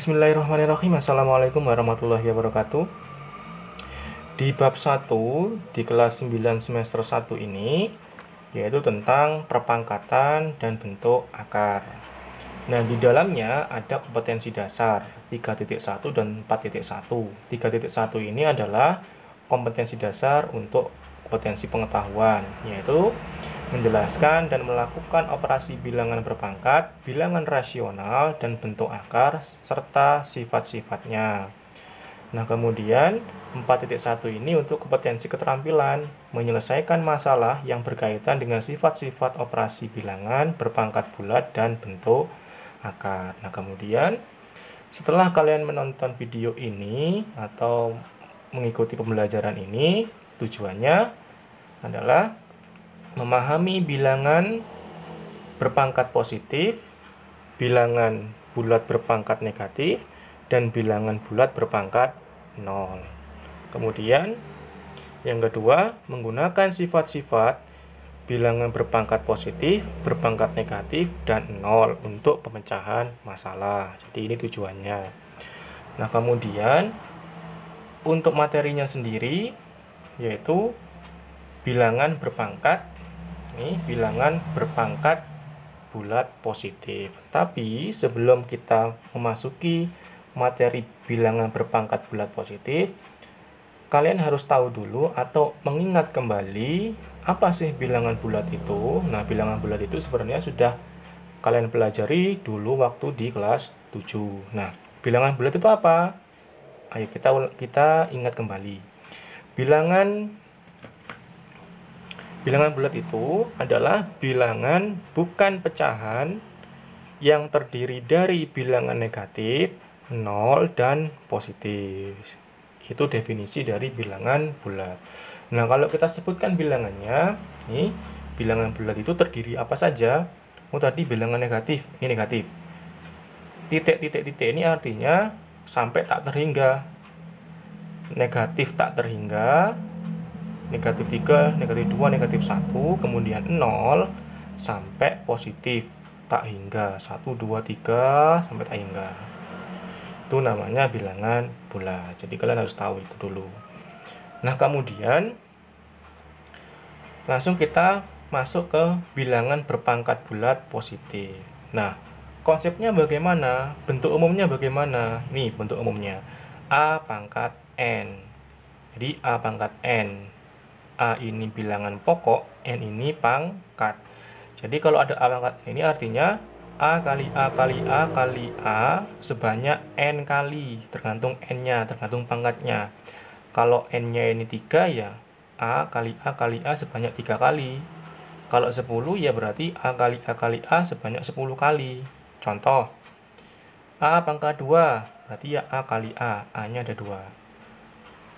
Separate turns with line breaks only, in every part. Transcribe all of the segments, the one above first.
Bismillahirrahmanirrahim. Assalamualaikum warahmatullahi wabarakatuh. Di bab 1 di kelas 9 semester 1 ini yaitu tentang perpangkatan dan bentuk akar. Nah, di dalamnya ada kompetensi dasar 3.1 dan 4.1. 3.1 ini adalah kompetensi dasar untuk kompetensi pengetahuan, yaitu menjelaskan dan melakukan operasi bilangan berpangkat, bilangan rasional, dan bentuk akar, serta sifat-sifatnya. Nah, kemudian 4.1 ini untuk kompetensi keterampilan, menyelesaikan masalah yang berkaitan dengan sifat-sifat operasi bilangan berpangkat bulat dan bentuk akar. Nah, kemudian setelah kalian menonton video ini atau mengikuti pembelajaran ini, tujuannya adalah memahami bilangan berpangkat positif, bilangan bulat berpangkat negatif, dan bilangan bulat berpangkat 0. Kemudian, yang kedua, menggunakan sifat-sifat bilangan berpangkat positif, berpangkat negatif, dan 0 untuk pemecahan masalah. Jadi ini tujuannya. Nah, kemudian untuk materinya sendiri yaitu bilangan berpangkat, ini bilangan berpangkat bulat positif. Tapi sebelum kita memasuki materi bilangan berpangkat bulat positif, kalian harus tahu dulu atau mengingat kembali apa sih bilangan bulat itu. Nah, bilangan bulat itu sebenarnya sudah kalian pelajari dulu waktu di kelas 7. Nah, bilangan bulat itu apa? Ayo kita ingat kembali. Bilangan bulat itu adalah bilangan bukan pecahan yang terdiri dari bilangan negatif, 0, dan positif. Itu definisi dari bilangan bulat. Nah, kalau kita sebutkan bilangannya, nih, bilangan bulat itu terdiri apa saja? Oh, tadi bilangan negatif, ini negatif. Titik-titik ini artinya sampai tak terhingga. Negatif tak terhingga, negatif 3, negatif 2, negatif 1, kemudian 0, sampai positif tak hingga, 1, 2, 3, sampai tak hingga. Itu namanya bilangan bulat. Jadi kalian harus tahu itu dulu. Nah, kemudian langsung kita masuk ke bilangan berpangkat bulat positif. Nah, konsepnya bagaimana? Bentuk umumnya bagaimana? Ini bentuk umumnya. A pangkat N. Jadi A pangkat N. A ini bilangan pokok, N ini pangkat. Jadi kalau ada A pangkat N ini artinya A kali A kali A kali A sebanyak N kali. Tergantung N-nya, tergantung pangkatnya. Kalau N-nya ini 3 ya A kali A kali A sebanyak 3 kali. Kalau 10 ya berarti A kali A kali A sebanyak 10 kali. Contoh, A pangkat 2 berarti ya A kali A, A-nya ada 2.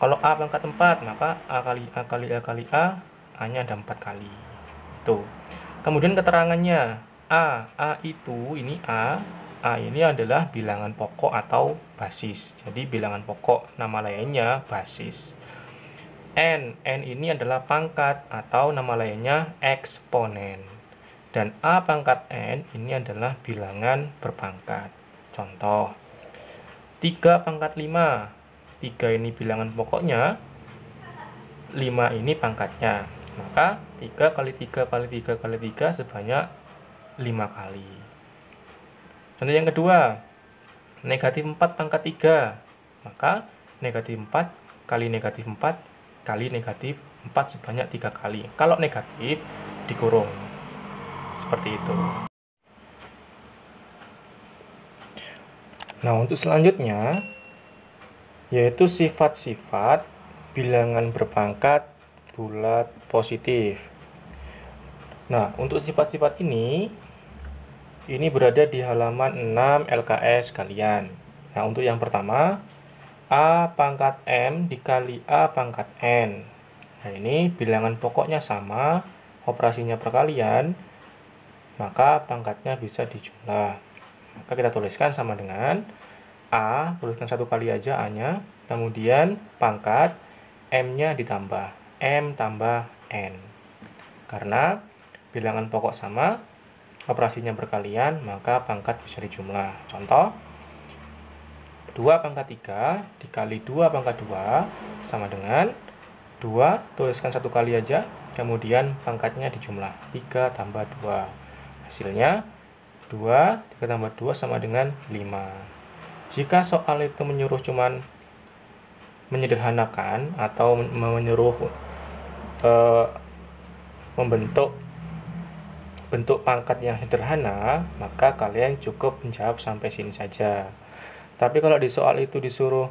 Kalau A pangkat 4, maka A kali A kali A kali A, A-nya ada 4 kali. Itu. Kemudian keterangannya, A itu, ini A ini adalah bilangan pokok atau basis. Jadi bilangan pokok, nama lainnya basis. N ini adalah pangkat atau nama lainnya eksponen. Dan A pangkat N ini adalah bilangan berpangkat. Contoh, 3 pangkat 5. 3 ini bilangan pokoknya, 5 ini pangkatnya. Maka 3 kali 3 kali 3 kali 3 sebanyak 5 kali. Contoh yang kedua, negatif 4 pangkat 3. Maka negatif 4 kali negatif 4 kali negatif 4 sebanyak 3 kali. Kalau negatif dikurung. Seperti itu. Nah, untuk selanjutnya yaitu sifat-sifat bilangan berpangkat bulat positif. Nah, untuk sifat-sifat ini berada di halaman 6 LKS kalian. Nah, untuk yang pertama, A pangkat M dikali A pangkat N. Nah, ini bilangan pokoknya sama, operasinya perkalian, maka pangkatnya bisa dijumlah. Maka kita tuliskan sama dengan A, tuliskan 1 kali aja A-nya, kemudian pangkat M-nya ditambah, M tambah N. Karena bilangan pokok sama, operasinya berkalian, maka pangkat bisa dijumlah. Contoh, 2 pangkat 3 dikali 2 pangkat 2 sama dengan 2, tuliskan satu kali aja, kemudian pangkatnya dijumlah, 3 tambah 2. Hasilnya 2, 3 tambah 2 sama dengan 5. Jika soal itu menyuruh cuman menyederhanakan atau menyuruh membentuk bentuk pangkat yang sederhana, maka kalian cukup menjawab sampai sini saja. Tapi kalau di soal itu disuruh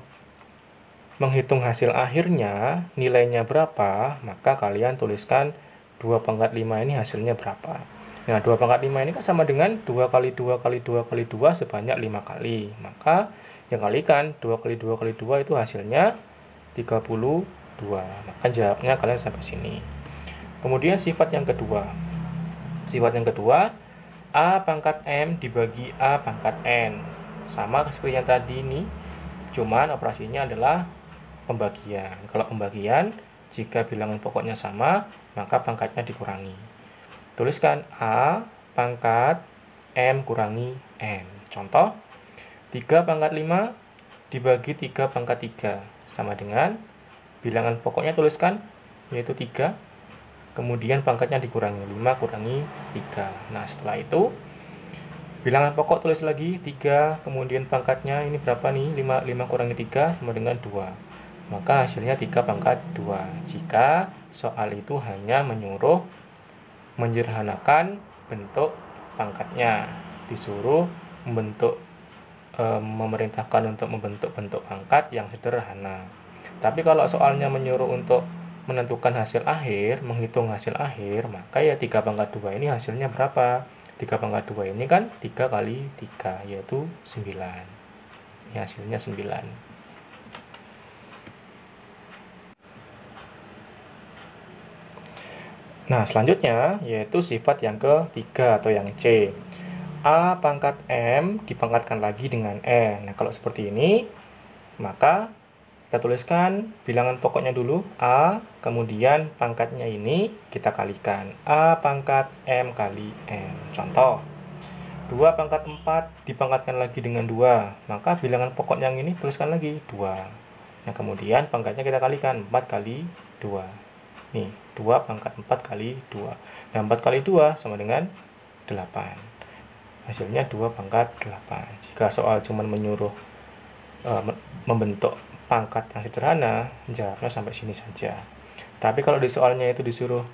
menghitung hasil akhirnya, nilainya berapa, maka kalian tuliskan 2 pangkat 5 ini hasilnya berapa. Nah, 2 pangkat 5 ini kan sama dengan 2 kali 2 kali 2 kali 2 sebanyak 5 kali. Maka yang kalikan 2 kali 2 kali 2 itu hasilnya 32. Maka jawabnya kalian sampai sini. Kemudian sifat yang kedua. Sifat yang kedua, A pangkat M dibagi A pangkat N. Sama seperti yang tadi ini, cuman operasinya adalah pembagian. Kalau pembagian, jika bilangan pokoknya sama, maka pangkatnya dikurangi. Tuliskan A pangkat M kurangi N. Contoh, 3 pangkat 5 dibagi 3 pangkat 3. Sama dengan bilangan pokoknya tuliskan, yaitu 3. Kemudian pangkatnya dikurangi, 5 kurangi 3. Nah, setelah itu, bilangan pokok tulis lagi, 3. Kemudian pangkatnya ini berapa nih? 5 kurangi 3 sama dengan 2. Maka hasilnya 3 pangkat 2. Jika soal itu hanya menyuruh menyederhanakan bentuk pangkatnya. Disuruh memerintahkan untuk membentuk bentuk pangkat yang sederhana. Tapi kalau soalnya menyuruh untuk menentukan hasil akhir, menghitung hasil akhir, maka ya 3 pangkat 2 ini hasilnya berapa? 3 pangkat 2 ini kan 3 kali 3, yaitu 9. Ini hasilnya 9. Nah, selanjutnya yaitu sifat yang ketiga atau yang C. A pangkat M dipangkatkan lagi dengan N. Nah, kalau seperti ini, maka kita tuliskan bilangan pokoknya dulu, A, kemudian pangkatnya ini kita kalikan. A pangkat M kali N. Contoh, 2 pangkat 4 dipangkatkan lagi dengan 2. Maka bilangan pokok yang ini tuliskan lagi, 2. Nah, kemudian pangkatnya kita kalikan, 4 kali 2. Nih, 2 pangkat 4 kali 2. Nah, 4 kali 2 sama dengan 8. Hasilnya 2 pangkat 8. Jika soal cuma menyuruh membentuk pangkat yang sederhana, jawabnya sampai sini saja. Tapi kalau di soalnya itu disuruh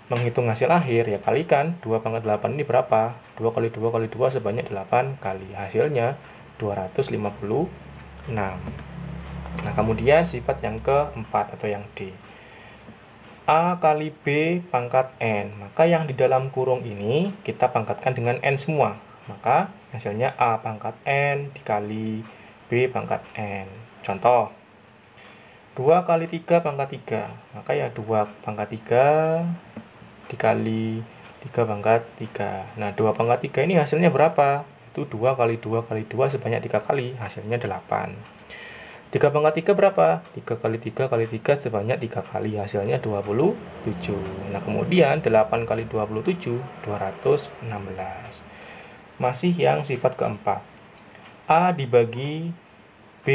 menghitung hasil akhir, ya kalikan 2 pangkat 8 ini berapa? 2 kali 2 kali 2 sebanyak 8 kali. Hasilnya 256. Nah, kemudian sifat yang keempat atau yang D. A kali B pangkat N. Maka yang di dalam kurung ini kita pangkatkan dengan N semua. Maka hasilnya A pangkat N dikali B pangkat N. Contoh, 2 kali 3 pangkat 3. Maka ya 2 pangkat 3 dikali 3 pangkat 3. Nah, 2 pangkat 3 ini hasilnya berapa? Itu 2 kali 2 kali 2 sebanyak 3 kali. Hasilnya 8. 3 pangkat 3 berapa? 3 kali 3 kali 3 sebanyak 3 kali. Hasilnya 27. Nah, kemudian 8 kali 27, 216. Masih yang sifat keempat. A dibagi B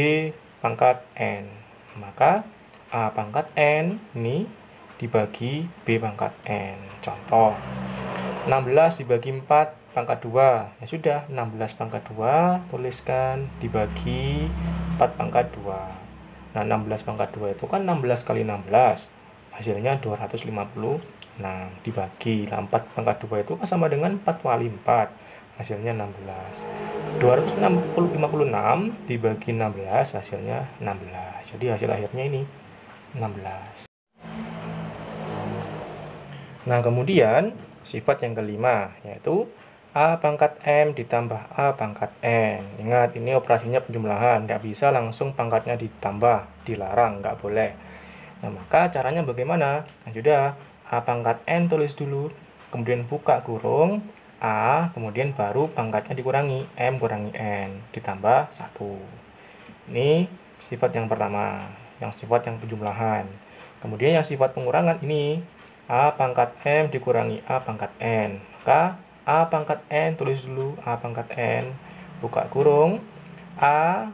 pangkat N. Maka A pangkat N ini dibagi B pangkat N. Contoh, 16 dibagi 4 pangkat 2. Ya sudah, 16 pangkat 2 tuliskan dibagi 4 pangkat 2. Nah, 16 pangkat 2 itu kan 16 kali 16. Hasilnya 256. Dibagi 4 pangkat 2 itu kan sama dengan 4 kali 4. Hasilnya 16. 256 dibagi 16 hasilnya 16. Jadi hasil akhirnya ini 16. Nah, kemudian sifat yang kelima yaitu A pangkat M ditambah A pangkat N. Ingat, ini operasinya penjumlahan, nggak bisa langsung pangkatnya ditambah, dilarang, nggak boleh. Nah, maka caranya bagaimana? Nah, sudah, A pangkat N tulis dulu, kemudian buka kurung A, kemudian baru pangkatnya dikurangi, M kurangi N, ditambah 1. Ini sifat yang pertama, yang sifat yang penjumlahan. Kemudian yang sifat pengurangan ini, A pangkat M dikurangi A pangkat N. Maka A pangkat N tulis dulu, A pangkat N, buka kurung, A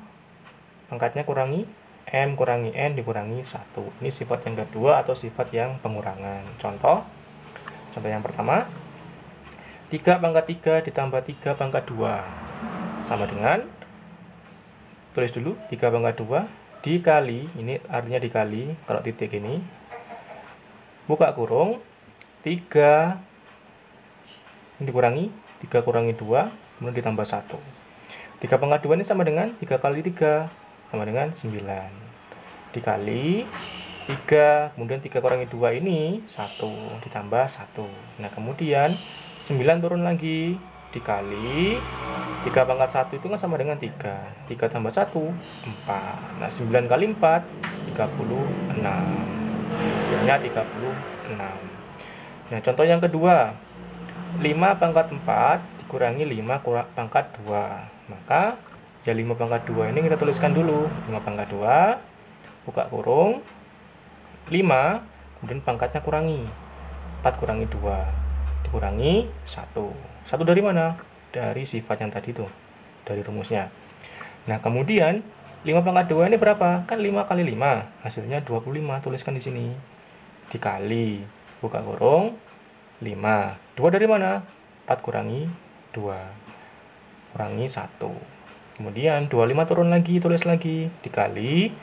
pangkatnya kurangi M kurangi N dikurangi 1. Ini sifat yang kedua atau sifat yang pengurangan. Contoh yang pertama, 3 pangkat 3 ditambah 3 pangkat 2 sama dengan, tulis dulu, 3 pangkat 2 dikali, ini artinya dikali, kalau titik ini, buka kurung, 3 dikurangi, 3 kurangi 2, kemudian ditambah 1. 3 pangkat 2 ini sama dengan 3 kali 3, sama dengan 9. Dikali 3, kemudian 3 kurangi 2 ini 1, ditambah 1. Nah, kemudian 9 turun lagi, dikali 3 pangkat 1 itu kan sama dengan 3. 3 tambah 1, 4. Nah, 9 kali 4, 36. Hasilnya 36. Nah, contoh yang kedua, 5 pangkat 4 dikurangi 5 pangkat 2. Maka, ya 5 pangkat 2 ini kita tuliskan dulu. 5 pangkat 2, buka kurung, 5, kemudian pangkatnya kurangi. 4 kurangi 2, dikurangi 1. 1 dari mana? Dari sifat yang tadi tuh, dari rumusnya. Nah, kemudian 5 pangkat 2 ini berapa? Kan 5 kali 5, hasilnya 25, tuliskan di sini. Dikali, buka kurung, 5. 2 dari mana? 4 kurangi 2, kurangi 1. Kemudian 25 turun lagi, tulis lagi. Dikali,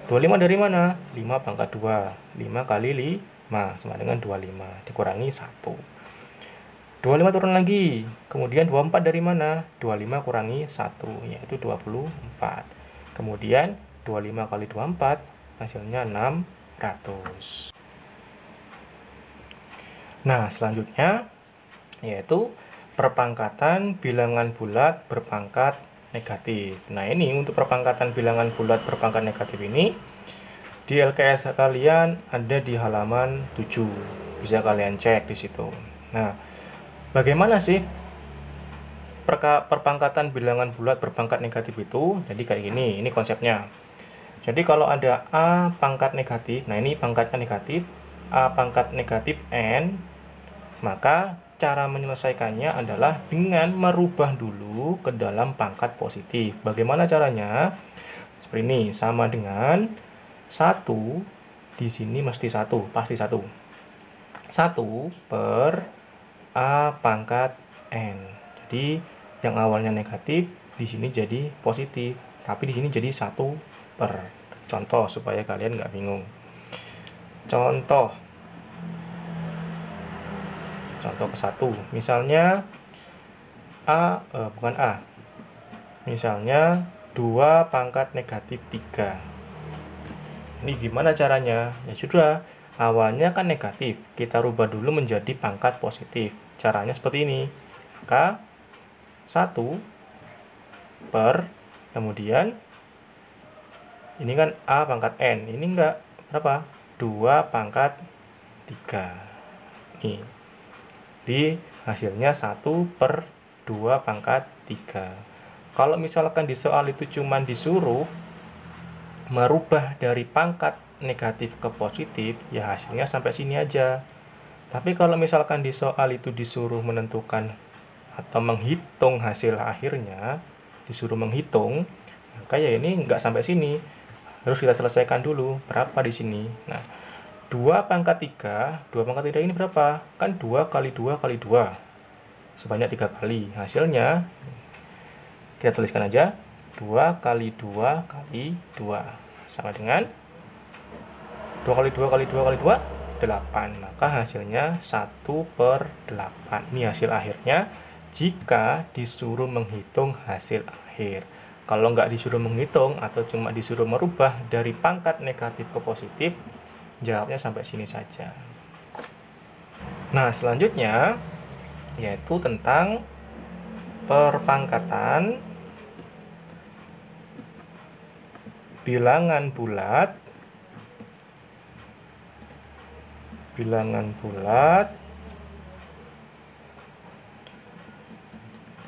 25 dari mana? 5 pangkat 2. 5 kali 5 sama dengan 25. Dikurangi 1. 25 turun lagi. Kemudian 24 dari mana? 25 kurangi 1, yaitu 24. Kemudian 25 kali 24, hasilnya 600. Nah, selanjutnya yaitu perpangkatan bilangan bulat berpangkat negatif. Nah, ini untuk perpangkatan bilangan bulat berpangkat negatif ini di LKS kalian ada di halaman 7. Bisa kalian cek di situ. Nah, bagaimana sih perpangkatan bilangan bulat berpangkat negatif itu? Jadi kayak gini, ini konsepnya. Jadi kalau ada A pangkat negatif, nah ini pangkatnya negatif, A pangkat negatif N, maka cara menyelesaikannya adalah dengan merubah dulu ke dalam pangkat positif. Bagaimana caranya? Seperti ini, sama dengan 1, di sini mesti 1, pasti 1. 1 per A pangkat N. Jadi, yang awalnya negatif, di sini jadi positif. Tapi di sini jadi 1 per. Contoh, supaya kalian nggak bingung. Contoh ke-1, misalnya bukan A, misalnya 2 pangkat negatif 3. Ini gimana caranya? Ya sudah, awalnya kan negatif, kita rubah dulu menjadi pangkat positif. Caranya seperti ini. Maka 1 per, kemudian ini kan A pangkat N, ini enggak, berapa? 2 pangkat 3. Nih, di hasilnya 1 per 2 pangkat 3. Kalau misalkan di soal itu cuman disuruh merubah dari pangkat negatif ke positif, ya hasilnya sampai sini aja. Tapi kalau misalkan di soal itu disuruh menentukan atau menghitung hasil akhirnya, disuruh menghitung, maka ya ini nggak sampai sini. Harus kita selesaikan dulu berapa di sini. Nah, 2 pangkat 3, 2 pangkat 3 ini berapa? Kan 2 kali 2 kali 2. Sebanyak 3 kali. Hasilnya, kita tuliskan aja. 2 kali 2 kali 2. Sama dengan 2 kali 2 kali 2 kali 2, 8. Maka hasilnya 1 per 8. Ini hasil akhirnya jika disuruh menghitung hasil akhir. Kalau nggak disuruh menghitung atau cuma disuruh merubah dari pangkat negatif ke positif, jawabnya sampai sini saja. Nah, selanjutnya yaitu tentang perpangkatan bilangan bulat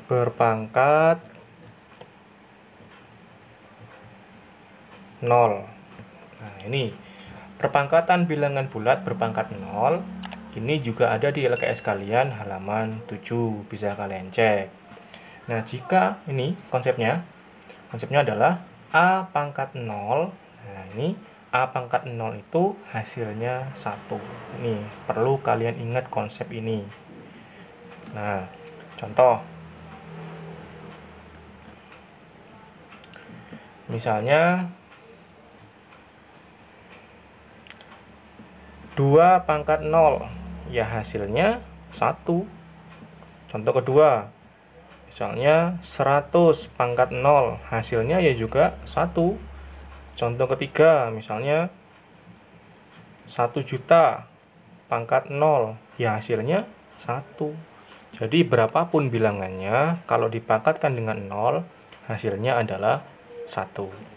berpangkat 0. Nah, ini perpangkatan bilangan bulat berpangkat 0 ini juga ada di LKS kalian halaman 7, bisa kalian cek. Nah, jika ini konsepnya adalah A pangkat 0. Nah, ini A pangkat 0 itu hasilnya 1. Ini perlu kalian ingat konsep ini. Nah, contoh. Misalnya 2 pangkat 0, ya hasilnya 1. Contoh kedua, misalnya 100 pangkat 0, hasilnya ya juga 1. Contoh ketiga, misalnya 1 juta pangkat 0, ya hasilnya 1. Jadi berapapun bilangannya, kalau dipangkatkan dengan 0, hasilnya adalah 1.